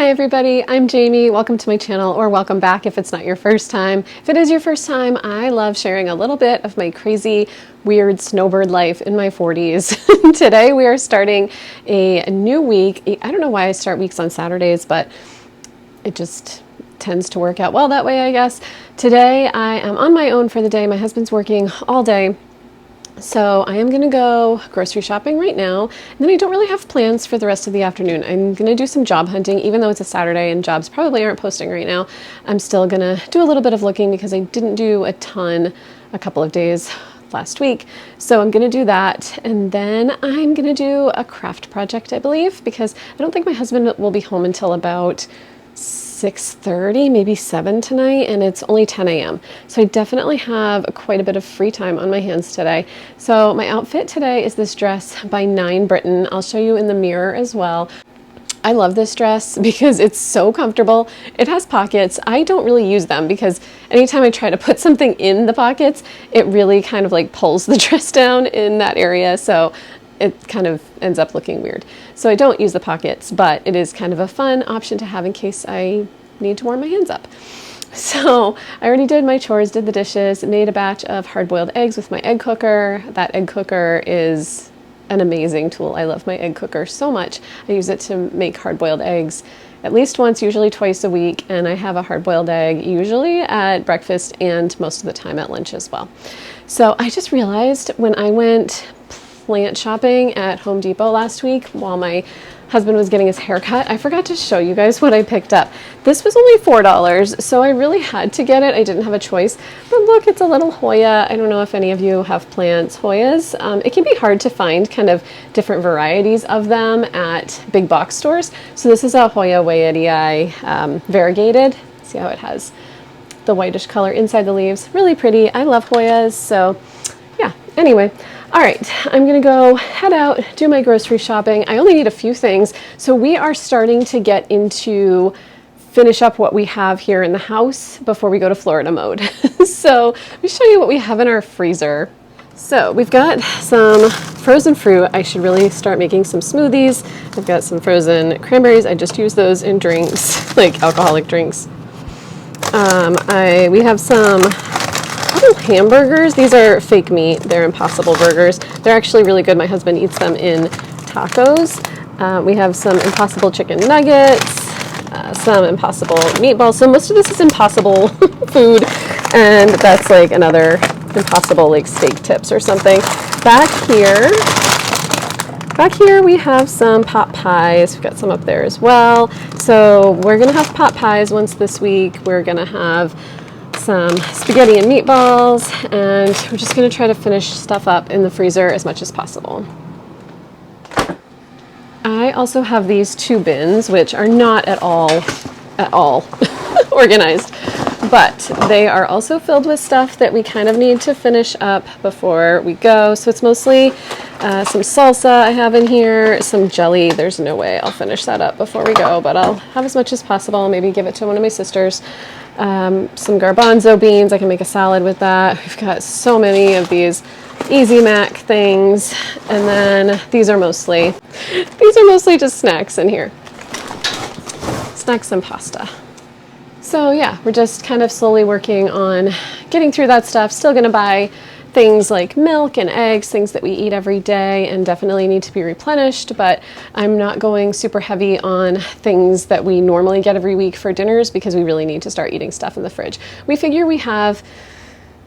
Hi everybody, I'm Jamie. Welcome to my channel, or welcome back if it's not your first time. If it is your first time, I love sharing a little bit of my crazy, weird snowbird life in my 40s. Today we are starting a new week. I don't know why I start weeks on Saturdays, but it just tends to work out well that way, I guess. Today I am on my own for the day. My husband's working all day. So I am going to go grocery shopping right now, and then I don't really have plans for the rest of the afternoon. I'm going to do some job hunting, even though it's a Saturday and jobs probably aren't posting right now. I'm still going to do a little bit of looking because I didn't do a ton a couple of days last week. So I'm going to do that, and then I'm going to do a craft project, I believe, because I don't think my husband will be home until about 6:30, maybe 7 tonight, and it's only 10 a.m. So I definitely have quite a bit of free time on my hands today. So my outfit today is this dress by 9 Britain. I'll show you in the mirror as well. I love this dress because it's so comfortable. It has pockets. I don't really use them because anytime I try to put something in the pockets, it really kind of like pulls the dress down in that area. So it kind of ends up looking weird. So I don't use the pockets, but it is kind of a fun option to have in case I need to warm my hands up. So I already did my chores, did the dishes, made a batch of hard-boiled eggs with my egg cooker. That egg cooker is an amazing tool. I love my egg cooker so much. I use it to make hard-boiled eggs at least once, usually twice a week, and I have a hard-boiled egg usually at breakfast and most of the time at lunch as well. So I just realized when I went plant shopping at Home Depot last week while my husband was getting his haircut, I forgot to show you guys what I picked up. This was only $4, so I really had to get it. I didn't have a choice. But look, it's a little Hoya. I don't know if any of you have plants, Hoyas. It can be hard to find kind of different varieties of them at big box stores. So this is a Hoya Waiitii variegated. See how it has the whitish color inside the leaves. Really pretty. I love Hoyas, so yeah. Anyway, all right, I'm gonna go head out, do my grocery shopping. I only need a few things. So we are starting to get into finish up what we have here in the house before we go to Florida mode. So let me show you what we have in our freezer. So we've got some frozen fruit. I should really start making some smoothies. I've got some frozen cranberries. I just use those in drinks, like alcoholic drinks. We have some little hamburgers. These are fake meat. They're Impossible burgers. They're actually really good. My husband eats them in tacos. We have some Impossible chicken nuggets, some Impossible meatballs. So most of this is Impossible food, and that's like another Impossible like steak tips or something. Back here we have some pot pies. We've got some up there as well. So we're gonna have pot pies once this week. We're gonna have some spaghetti and meatballs, and we're just going to try to finish stuff up in the freezer as much as possible. I also have these 2 bins, which are not at all organized, but they are also filled with stuff that we kind of need to finish up before we go. So it's mostly some salsa I have in here, some jelly. There's no way I'll finish that up before we go, but I'll have as much as possible. Maybe give it to one of my sisters. Some garbanzo beans. I can make a salad with that. We've got so many of these Easy Mac things, and then these are mostly just snacks in here. Snacks and pasta. So yeah, we're just kind of slowly working on getting through that stuff. Still gonna buy things like milk and eggs, things that we eat every day and definitely need to be replenished, but I'm not going super heavy on things that we normally get every week for dinners because we really need to start eating stuff in the fridge. We figure we have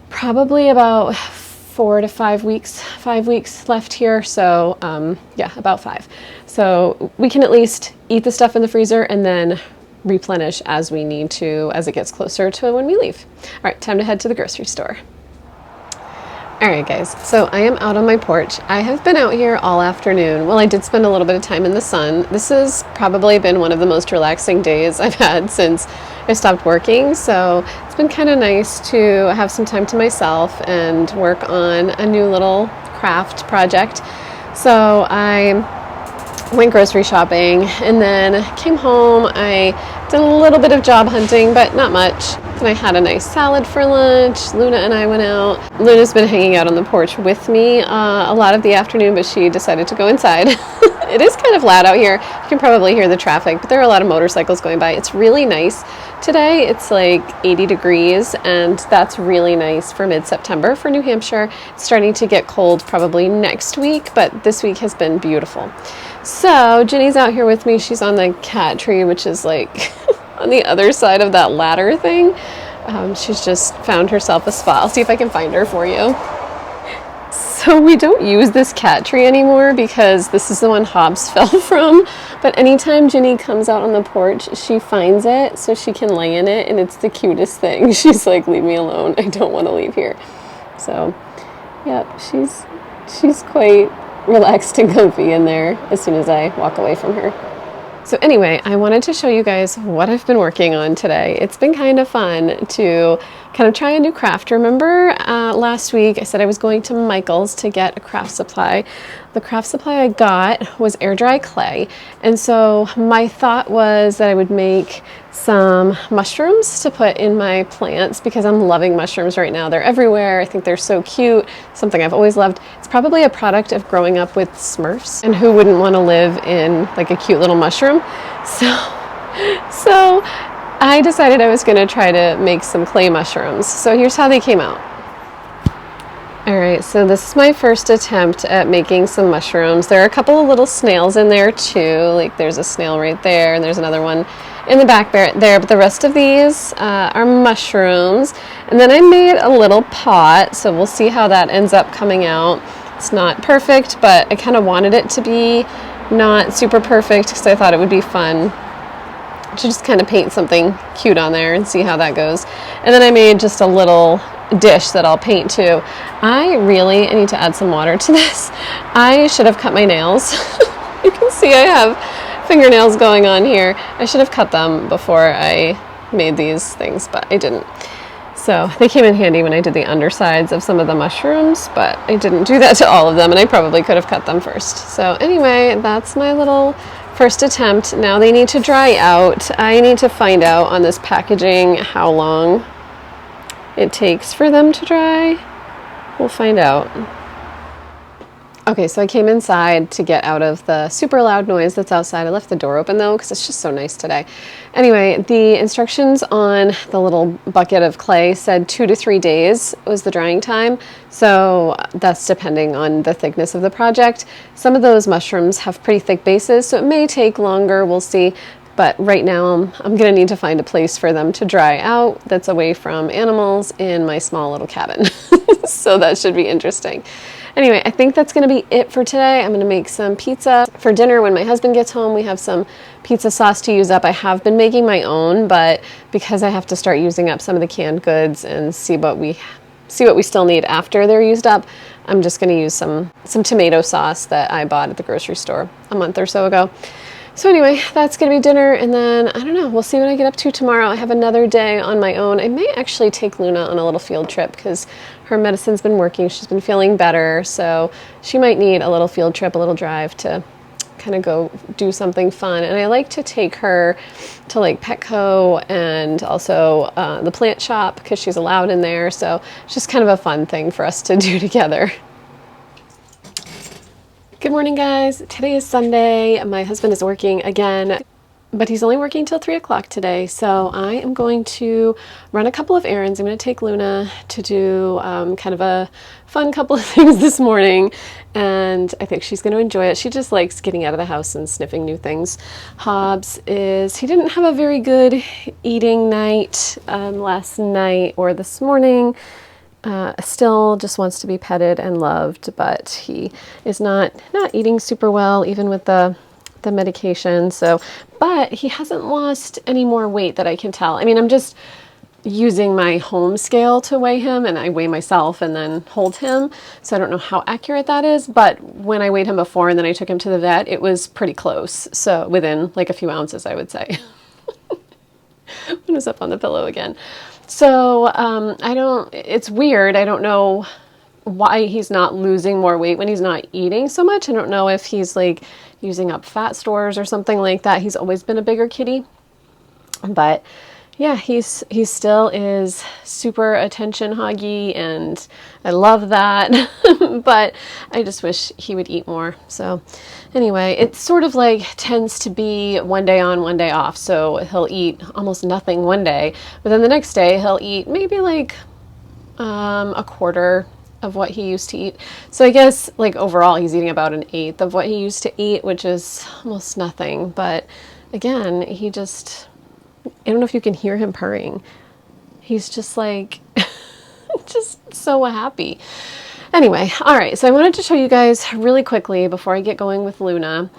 probably about 4 to 5 weeks left here. So yeah, about 5. So we can at least eat the stuff in the freezer and then replenish as we need to as it gets closer to when we leave. All right, time to head to the grocery store. All right, guys, so I am out on my porch. I have been out here all afternoon. Well, I did spend a little bit of time in the sun. This has probably been one of the most relaxing days I've had since I stopped working. So it's been kind of nice to have some time to myself and work on a new little craft project. So I went grocery shopping and then came home. I did a little bit of job hunting, but not much. And I had a nice salad for lunch. Luna and I went out. Luna's been hanging out on the porch with me a lot of the afternoon, but she decided to go inside. It is kind of loud out here. You can probably hear the traffic, but there are a lot of motorcycles going by. It's really nice today. It's like 80 degrees, and that's really nice for mid-September for New Hampshire. It's starting to get cold probably next week, but this week has been beautiful. So Ginny's out here with me. She's on the cat tree, which is like on the other side of that ladder thing. She's just found herself a spot. I'll see if I can find her for you. So we don't use this cat tree anymore because this is the one Hobbs fell from. But anytime Ginny comes out on the porch, she finds it so she can lay in it, and it's the cutest thing. She's like, leave me alone. I don't want to leave here. So, yep, she's quite relaxed and comfy in there as soon as I walk away from her. So anyway, I wanted to show you guys what I've been working on today. It's been kind of fun to kind of try a new craft. Remember last week I said I was going to Michael's to get a craft supply. The craft supply I got was air dry clay. And so my thought was that I would make some mushrooms to put in my plants because I'm loving mushrooms right now. They're everywhere. I think they're so cute. Something I've always loved. It's probably a product of growing up with Smurfs, and who wouldn't want to live in like a cute little mushroom? So I decided I was going to try to make some clay mushrooms. So here's how they came out. All right, so this is my first attempt at making some mushrooms. There are a couple of little snails in there too. Like there's a snail right there, and there's another one in the back there, but the rest of these are mushrooms. And then I made a little pot, so we'll see how that ends up coming out. It's not perfect, but I kind of wanted it to be not super perfect because I thought it would be fun to just kind of paint something cute on there and see how that goes. And then I made just a little dish that I'll paint too. I need to add some water to this. I should have cut my nails. You can see I have fingernails going on here. I should have cut them before I made these things, but I didn't. So they came in handy when I did the undersides of some of the mushrooms, but I didn't do that to all of them, and I probably could have cut them first. So anyway, that's my little first attempt. Now they need to dry out. I need to find out on this packaging how long it takes for them to dry. We'll find out. Okay, so I came inside to get out of the super loud noise that's outside. I left the door open though because it's just so nice today. Anyway, the instructions on the little bucket of clay said 2 to 3 days was the drying time. So that's depending on the thickness of the project. Some of those mushrooms have pretty thick bases, so it may take longer. We'll see. But right now I'm going to need to find a place for them to dry out that's away from animals in my small little cabin. So that should be interesting. Anyway, I think that's going to be it for today. I'm going to make some pizza for dinner when my husband gets home. We have some pizza sauce to use up. I have been making my own, but because I have to start using up some of the canned goods and see what we still need after they're used up, I'm just going to use some tomato sauce that I bought at the grocery store a month or so ago. So anyway, that's going to be dinner, and then, I don't know, we'll see what I get up to tomorrow. I have another day on my own. I may actually take Luna on a little field trip because her medicine's been working. She's been feeling better, so she might need a little field trip, a little drive to kind of go do something fun. And I like to take her to like Petco and also the plant shop because she's allowed in there, so it's just kind of a fun thing for us to do together. Good morning, guys. Today is Sunday. My husband is working again, but he's only working till 3 o'clock today. So I am going to run a couple of errands. I'm going to take Luna to do kind of a fun couple of things this morning, and I think she's going to enjoy it. She just likes getting out of the house and sniffing new things. Hobbs he didn't have a very good eating night last night or this morning. Still just wants to be petted and loved, but he is not eating super well, even with the medication. So, but he hasn't lost any more weight that I can tell. I mean, I'm just using my home scale to weigh him, and I weigh myself and then hold him. So I don't know how accurate that is, but when I weighed him before and then I took him to the vet, it was pretty close. So within like a few ounces, I would say. When was up on the pillow again. So it's weird. I don't know why he's not losing more weight when he's not eating so much. I don't know if he's like using up fat stores or something like that. He's always been a bigger kitty, but yeah, he still is super attention hoggy, and I love that. But I just wish he would eat more. So anyway, it's sort of like tends to be one day on, one day off. So he'll eat almost nothing one day, but then the next day he'll eat maybe like a quarter of what he used to eat. So I guess like overall he's eating about an eighth of what he used to eat, which is almost nothing. But again, he just, I don't know if you can hear him purring. He's just like, just so happy. Anyway, all right, so I wanted to show you guys really quickly before I get going with Luna.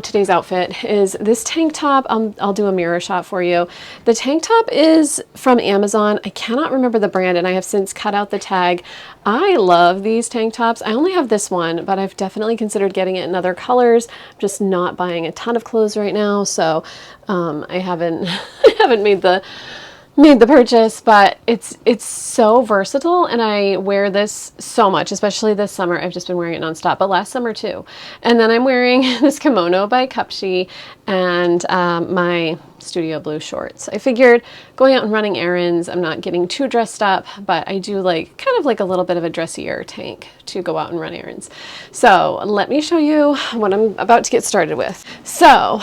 Today's outfit is this tank top. I'll do a mirror shot for you. The tank top is from Amazon. I cannot remember the brand, and I have since cut out the tag. I love these tank tops. I only have this one, but I've definitely considered getting it in other colors. I'm just not buying a ton of clothes right now, so I haven't I haven't made the purchase, but it's so versatile, and I wear this so much, especially this summer. I've just been wearing it nonstop, but last summer too. And then I'm wearing this kimono by Cupshe and my studio blue shorts. I figured going out and running errands, I'm not getting too dressed up, but I do like kind of like a little bit of a dressier tank to go out and run errands. So let me show you what I'm about to get started with. So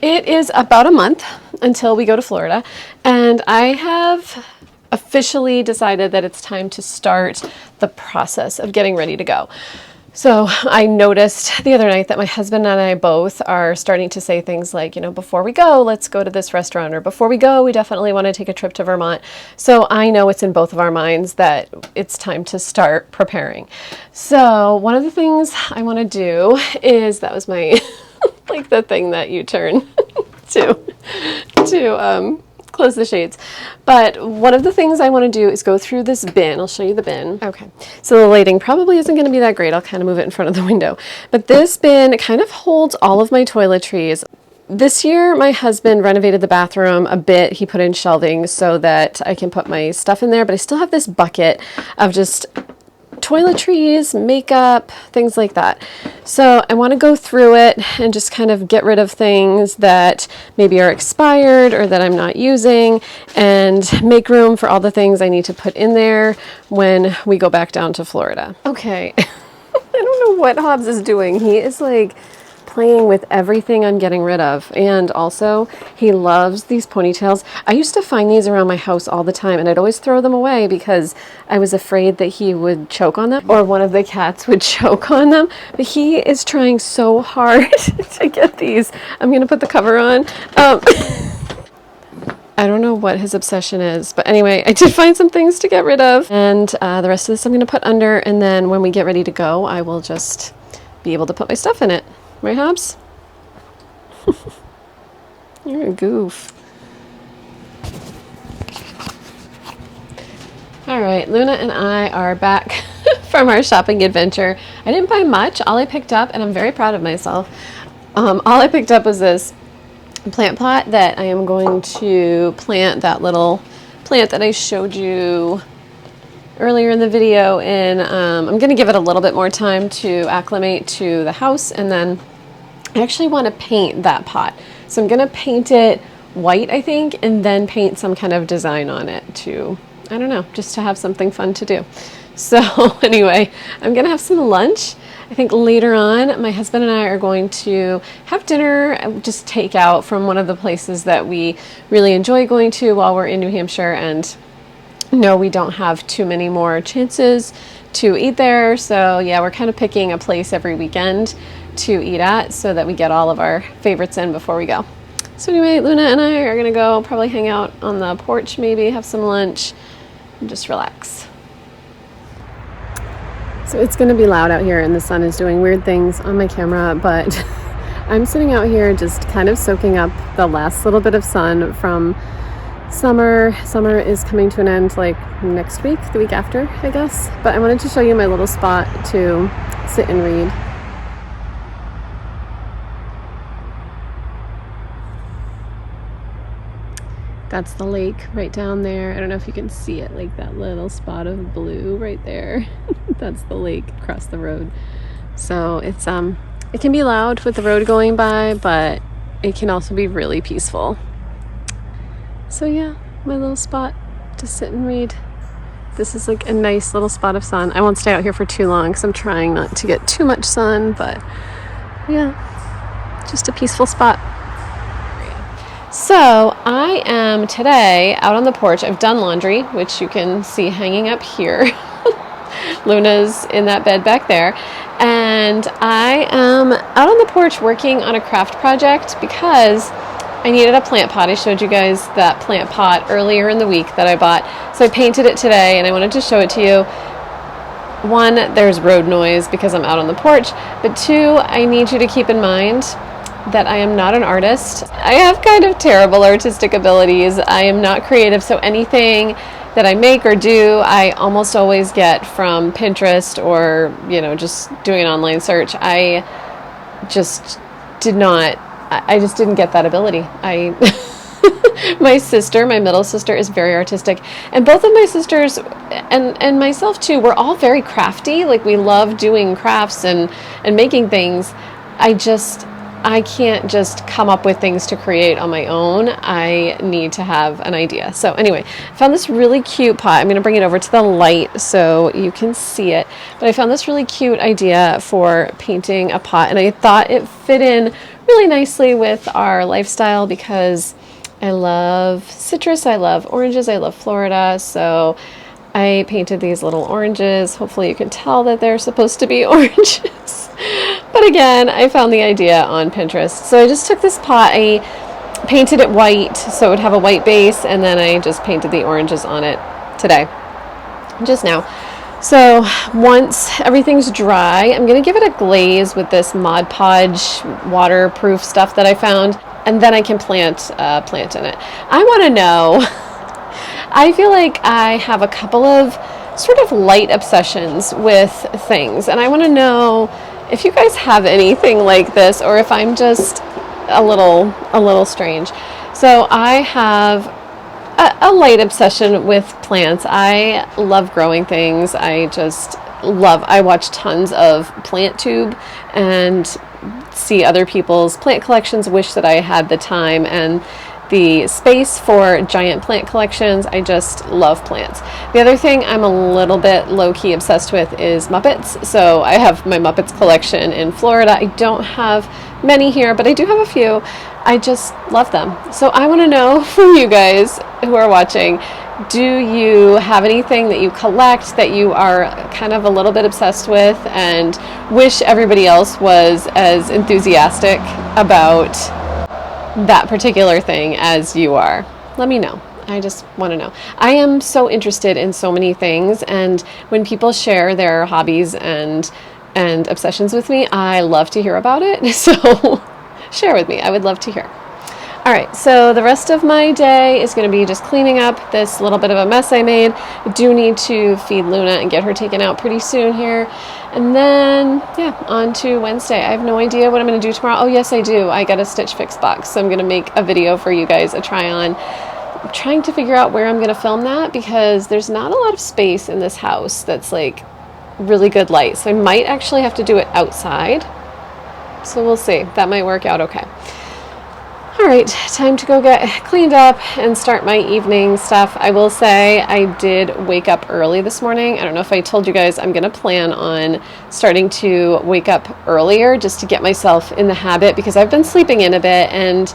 it is about a month until we go to Florida, and I have officially decided that it's time to start the process of getting ready to go. So I noticed the other night that my husband and I both are starting to say things like, you know, before we go, let's go to this restaurant, or before we go, we definitely want to take a trip to Vermont. So I know it's in both of our minds that it's time to start preparing. So one of the things I want to do is, that was my, like the thing that you turn to close the shades. But one of the things I want to do is go through this bin. I'll show you the bin. Okay, so the lighting probably isn't going to be that great. I'll kind of move it in front of the window. But this bin kind of holds all of my toiletries. This year, my husband renovated the bathroom a bit. He put in shelving so that I can put my stuff in there, but I still have this bucket of just toiletries, makeup, things like that. So I want to go through it and just kind of get rid of things that maybe are expired or that I'm not using, and make room for all the things I need to put in there when we go back down to Florida. Okay, I don't know what Hobbs is doing. He is like playing with everything I'm getting rid of. And also, he loves these ponytails. I used to find these around my house all the time, and I'd always throw them away because I was afraid that he would choke on them, or one of the cats would choke on them. But he is trying so hard to get these. I'm going to put the cover on. I don't know what his obsession is, but anyway, I did find some things to get rid of, and the rest of this I'm going to put under, and then when we get ready to go, I will just be able to put my stuff in it. Right, Hobbs? You're a goof. All right, Luna and I are back from our shopping adventure. I didn't buy much. All I picked up, and I'm very proud of myself, all I picked up was this plant pot that I am going to plant that little plant that I showed you earlier in the video, and I'm going to give it a little bit more time to acclimate to the house, and then I actually want to paint that pot. So I'm going to paint it white, I think, and then paint some kind of design on it to, I don't know, just to have something fun to do. So anyway, I'm going to have some lunch. I think later on, my husband and I are going to have dinner, just take out from one of the places that we really enjoy going to while we're in New Hampshire, and no, we don't have too many more chances to eat there. So yeah, we're kind of picking a place every weekend to eat at so that we get all of our favorites in before we go. So anyway, Luna and I are gonna go probably hang out on the porch, maybe have some lunch and just relax. So it's gonna be loud out here, and the sun is doing weird things on my camera, but I'm sitting out here just kind of soaking up the last little bit of sun from summer. Summer is coming to an end like next week, the week after, I guess. But I wanted to show you my little spot to sit and read. That's the lake right down there. I don't know if you can see it, like that little spot of blue right there. That's the lake across the road. So it's it can be loud with the road going by, but it can also be really peaceful. So yeah, my little spot to sit and read. This is like a nice little spot of sun. I won't stay out here for too long because I'm trying not to get too much sun, but yeah, just a peaceful spot. So I am today out on the porch. I've done laundry, which you can see hanging up here. Luna's in that bed back there. And I am out on the porch working on a craft project because I needed a plant pot. I showed you guys that plant pot earlier in the week that I bought. So I painted it today and I wanted to show it to you. One, there's road noise because I'm out on the porch. But two, I need you to keep in mind that I am not an artist. I have kind of terrible artistic abilities. I am not creative, so anything that I make or do, I almost always get from Pinterest or, just doing an online search. I just didn't get that ability. My middle sister is very artistic, and both of my sisters and myself too, we're all very crafty. Like, we love doing crafts and making things. I can't just come up with things to create on my own. I need to have an idea. So anyway, I found this really cute pot. I'm going to bring it over to the light so you can see it. But I found this really cute idea for painting a pot, and I thought it fit in really nicely with our lifestyle because I love citrus, I love oranges, I love Florida. So I painted these little oranges. Hopefully you can tell that they're supposed to be oranges. But again, I found the idea on Pinterest. So I just took this pot, I painted it white so it would have a white base, and then I just painted the oranges on it today, just now. So once everything's dry, I'm going to give it a glaze with this Mod Podge waterproof stuff that I found, and then I can plant a plant in it. I want to know, I feel like I have a couple of sort of light obsessions with things, and I want to know if you guys have anything like this or if I'm just a little strange. So I have a light obsession with plants. I love growing things. I watch tons of PlantTube and see other people's plant collections, wish that I had the time and the space for giant plant collections. I just love plants. The other thing I'm a little bit low-key obsessed with is Muppets. So I have my Muppets collection in Florida. I don't have many here, but I do have a few. I just love them. So I want to know from you guys who are watching, do you have anything that you collect that you are kind of a little bit obsessed with and wish everybody else was as enthusiastic about that particular thing as you are? Let me know. I just want to know. I am so interested in so many things, and when people share their hobbies and obsessions with me, I love to hear about it. So share with me. I would love to hear. All right, so the rest of my day is going to be just cleaning up this little bit of a mess I made. I do need to feed Luna and get her taken out pretty soon here. And then, on to Wednesday. I have no idea what I'm going to do tomorrow. Oh, yes, I do. I got a Stitch Fix box, so I'm going to make a video for you guys, a try-on. I'm trying to figure out where I'm going to film that because there's not a lot of space in this house that's like really good light. So I might actually have to do it outside. So we'll see. That might work out okay. All right, time to go get cleaned up and start my evening stuff. I will say I did wake up early this morning. I don't know if I told you guys, I'm going to plan on starting to wake up earlier just to get myself in the habit because I've been sleeping in a bit and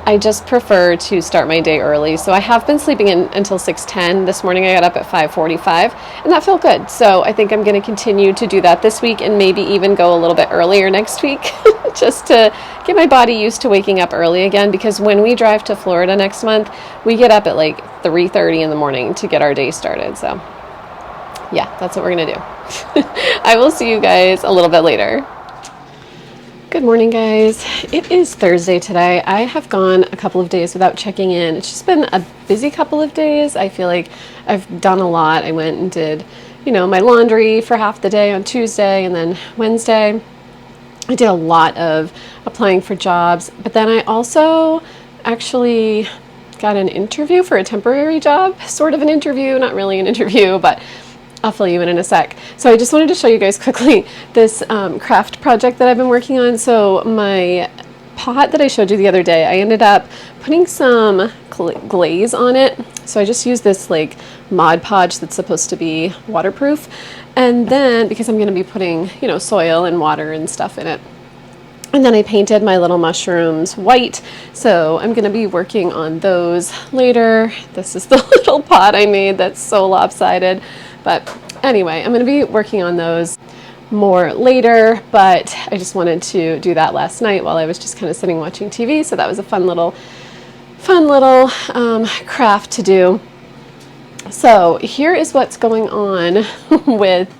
I just prefer to start my day early. So I have been sleeping in until 6:10. This morning I got up at 5:45 and that felt good. So I think I'm going to continue to do that this week and maybe even go a little bit earlier next week just to get my body used to waking up early again, because when we drive to Florida next month, we get up at like 3:30 in the morning to get our day started. So yeah, that's what we're going to do. I will see you guys a little bit later. Good morning, guys. It is Thursday today. I have gone a couple of days without checking in. It's just been a busy couple of days. I feel like I've done a lot. I went and did, my laundry for half the day on Tuesday, and then Wednesday I did a lot of applying for jobs. But then I also actually got an interview for a temporary job, sort of an interview, not really an interview, but I'll fill you in a sec. So I just wanted to show you guys quickly this craft project that I've been working on. So my pot that I showed you the other day, I ended up putting some glaze on it. So I just used this like Mod Podge that's supposed to be waterproof. And then, because I'm going to be putting, you know, soil and water and stuff in it. And then I painted my little mushrooms white. So I'm going to be working on those later. This is the little pot I made that's so lopsided. But anyway, I'm going to be working on those more later, but I just wanted to do that last night while I was just kind of sitting watching TV. So that was a fun little craft to do. So here is what's going on with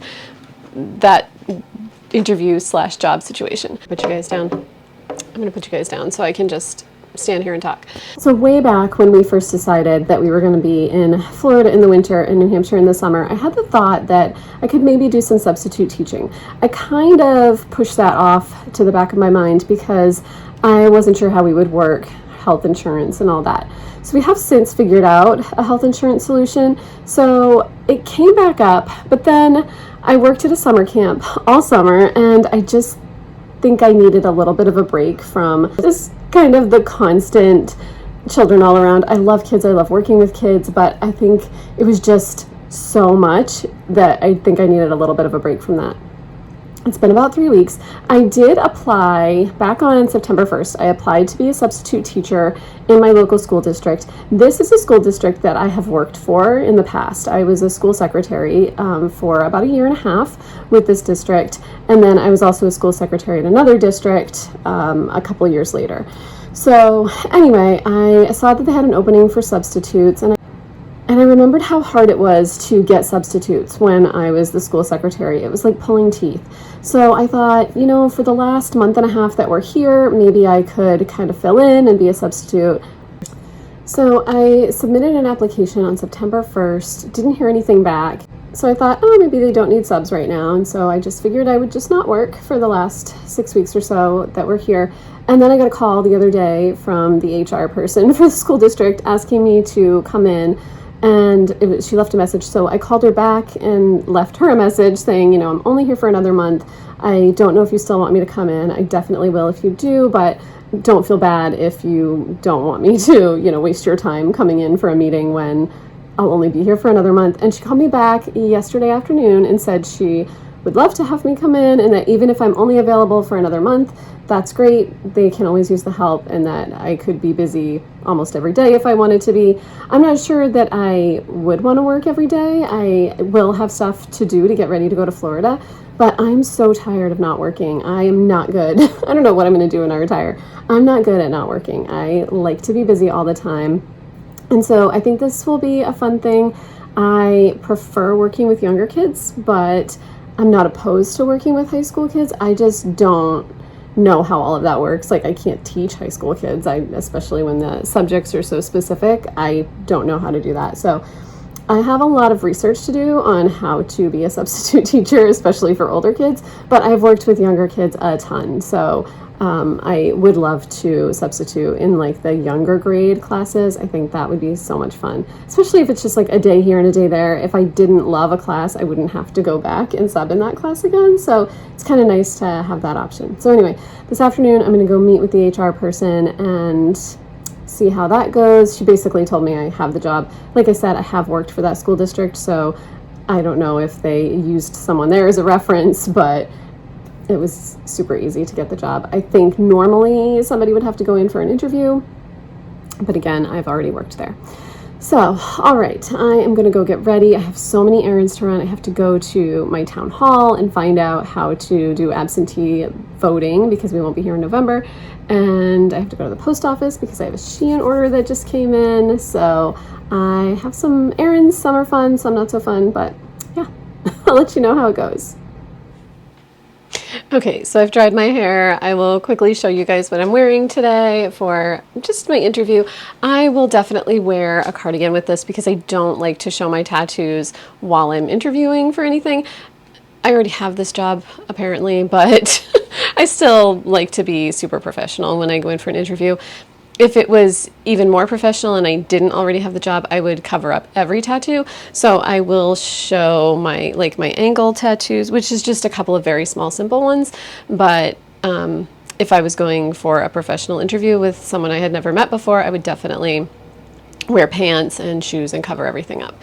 that interview / job situation. Put you guys down. I'm going to put you guys down so I can just stand here and talk. So way back when we first decided that we were going to be in Florida in the winter and New Hampshire in the summer, I had the thought that I could maybe do some substitute teaching. I kind of pushed that off to the back of my mind because I wasn't sure how we would work health insurance and all that. So we have since figured out a health insurance solution. So it came back up, but then I worked at a summer camp all summer, and I just think I needed a little bit of a break from just kind of the constant children all around. I love kids, I love working with kids, but I think it was just so much that I think I needed a little bit of a break from that. It's been about 3 weeks. I did apply back on September 1st. I applied to be a substitute teacher in my local school district. This is a school district that I have worked for in the past. I was a school secretary for about 1.5 years with this district. And then I was also a school secretary in another district a couple years later. So anyway, I saw that they had an opening for substitutes, and I remembered how hard it was to get substitutes when I was the school secretary. It was like pulling teeth. So I thought, you know, for the last 1.5 months that we're here, maybe I could kind of fill in and be a substitute. So I submitted an application on September 1st, didn't hear anything back. So I thought, oh, maybe they don't need subs right now. And so I just figured I would just not work for the last 6 weeks or so that we're here. And then I got a call the other day from the HR person for the school district asking me to come in. And she left a message, so I called her back and left her a message saying, you know, I'm only here for another month. I don't know if you still want me to come in. I definitely will if you do, but don't feel bad if you don't want me to, you know, waste your time coming in for a meeting when I'll only be here for another month. And she called me back yesterday afternoon and said she would love to have me come in, and that even if I'm only available for another month, that's great. They can always use the help, and that I could be busy almost every day if I wanted to be. I'm not sure that I would want to work every day. I will have stuff to do to get ready to go to Florida, but I'm so tired of not working. I am not good. I don't know what I'm going to do when I retire. I'm not good at not working. I like to be busy all the time. And so I think this will be a fun thing. I prefer working with younger kids, but I'm not opposed to working with high school kids. I just don't know how all of that works. Like, I can't teach high school kids, especially when the subjects are so specific. I don't know how to do that. So I have a lot of research to do on how to be a substitute teacher, especially for older kids, but I've worked with younger kids a ton. So I would love to substitute in like the younger grade classes. I think that would be so much fun, especially if it's just like a day here and a day there. If I didn't love a class, I wouldn't have to go back and sub in that class again. So it's kind of nice to have that option. So anyway, this afternoon I'm going to go meet with the HR person and see how that goes. She basically told me I have the job. Like I said, I have worked for that school district, so I don't know if they used someone there as a reference, but it was super easy to get the job. I think normally somebody would have to go in for an interview, but again, I've already worked there. So, all right, I am going to go get ready. I have so many errands to run. I have to go to my town hall and find out how to do absentee voting because we won't be here in November. And I have to go to the post office because I have a Shein order that just came in. So I have some errands. Some are fun, some not so fun, but yeah, I'll let you know how it goes. Okay, so I've dried my hair. I will quickly show you guys what I'm wearing today for just my interview. I will definitely wear a cardigan with this because I don't like to show my tattoos while I'm interviewing for anything. I already have this job apparently, but I still like to be super professional when I go in for an interview. If it was even more professional and I didn't already have the job, I would cover up every tattoo. So I will show my ankle tattoos, which is just a couple of very small, simple ones. But if I was going for a professional interview with someone I had never met before, I would definitely wear pants and shoes and cover everything up.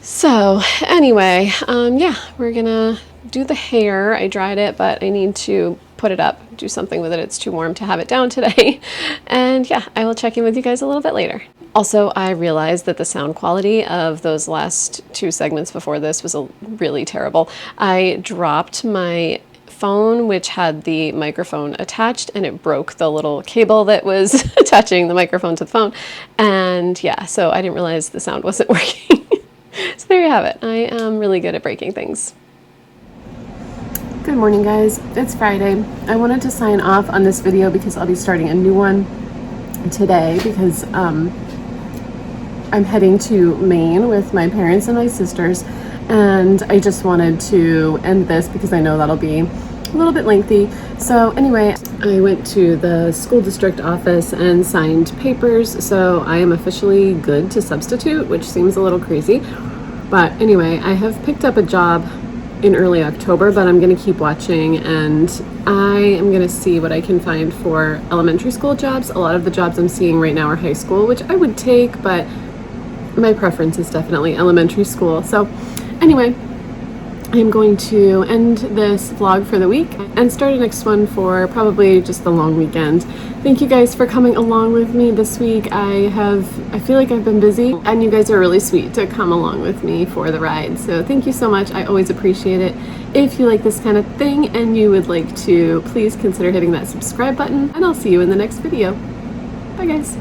So anyway, yeah, we're gonna do the hair. I dried it, but I need to put it up, do something with it. It's too warm to have it down today. And yeah, I will check in with you guys a little bit later. Also, I realized that the sound quality of those last 2 segments before this was really terrible. I dropped my phone, which had the microphone attached, and it broke the little cable that was attaching the microphone to the phone. And yeah, so I didn't realize the sound wasn't working. So there you have it. I am really good at breaking things. Good morning, guys. It's Friday. I wanted to sign off on this video because I'll be starting a new one today because I'm heading to Maine with my parents and my sisters, and I just wanted to end this because I know that'll be a little bit lengthy. So anyway, I went to the school district office and signed papers, so I am officially good to substitute, which seems a little crazy. But anyway, I have picked up a job in early October, but I'm going to keep watching, and I am going to see what I can find for elementary school jobs. A lot of the jobs I'm seeing right now are high school, which I would take, but my preference is definitely elementary school. So anyway, I'm going to end this vlog for the week and start a next one for probably just the long weekend. Thank you guys for coming along with me this week. I feel like I've been busy, and you guys are really sweet to come along with me for the ride. So thank you so much. I always appreciate it. If you like this kind of thing and you would like to, please consider hitting that subscribe button, and I'll see you in the next video. Bye guys.